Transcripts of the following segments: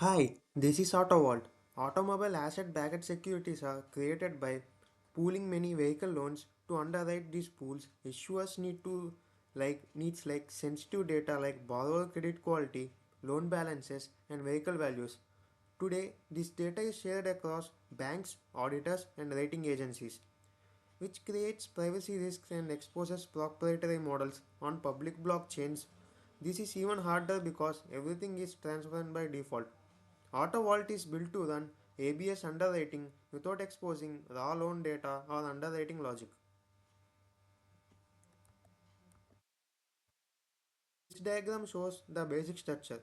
Hi, this is AutoVault. Automobile Asset-Backed Securities are created by pooling many vehicle loans. To underwrite these pools, issuers needs like sensitive data like borrower credit quality, loan balances, and vehicle values. Today, this data is shared across banks, auditors, and rating agencies, which creates privacy risks and exposes proprietary models on public blockchains. This is even harder because everything is transparent by default. AutoVault is built to run ABS underwriting without exposing raw loan data or underwriting logic. This diagram shows the basic structure.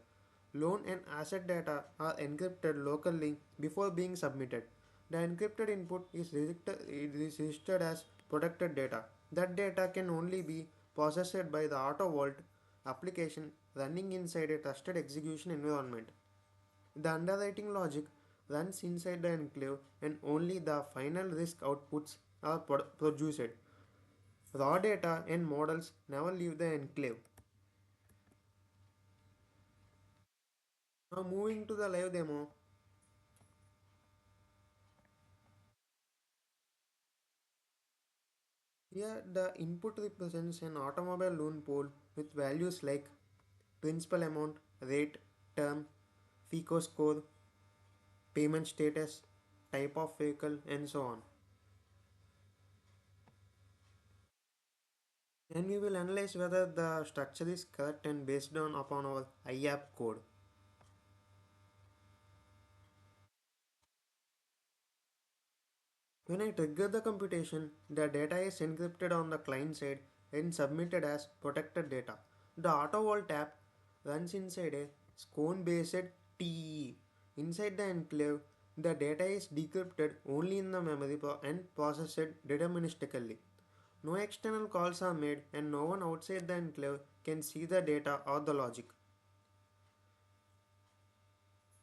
Loan and asset data are encrypted locally before being submitted. The encrypted input is registered as protected data. That data can only be processed by the AutoVault application running inside a trusted execution environment. The underwriting logic runs inside the enclave and only the final risk outputs are produced. Raw data and models never leave the enclave. Now moving to the live demo, here the input represents an automobile loan pool with values like principal amount, rate, term, FICO score, payment status, type of vehicle, and so on. And we will analyze whether the structure is correct and based on upon our IAP code. When I trigger the computation, the data is encrypted on the client side and submitted as protected data. The AutoVault app runs inside a scone-based TEE. Inside the enclave, the data is decrypted only in the memory and processed deterministically. No external calls are made and no one outside the enclave can see the data or the logic.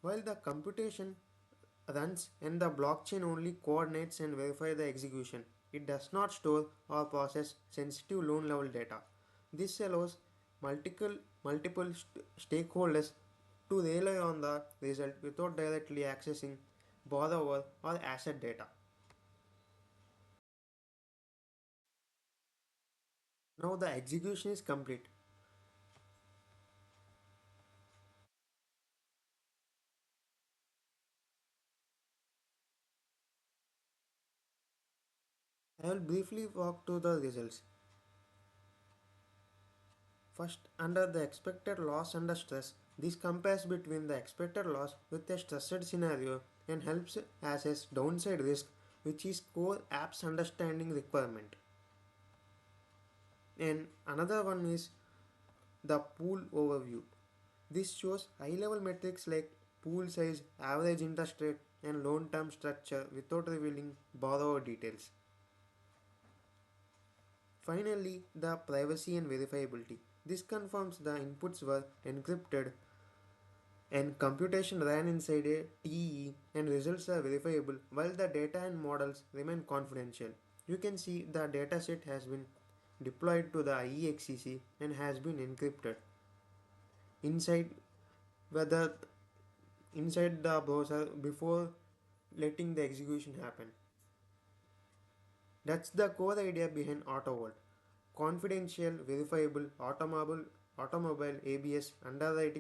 While the computation runs and the blockchain only coordinates and verifies the execution. It does not store or process sensitive loan level data. This allows multiple stakeholders to rely on the result without directly accessing borrower or asset data. Now the execution is complete. I will briefly walk through the results. First, under the expected loss under stress, this compares between the expected loss with a stressed scenario and helps assess downside risk, which is core app's understanding requirement. And another one is the pool overview. This shows high-level metrics like pool size, average interest rate, and loan term structure without revealing borrower details. Finally, the privacy and verifiability. This confirms the inputs were encrypted and computation ran inside a TE and results are verifiable while the data and models remain confidential. You can see the dataset has been deployed to the iExec and has been encrypted inside whether inside the browser before letting the execution happen. That's the core idea behind AutoVault. Confidential, verifiable automobile ABS underwriting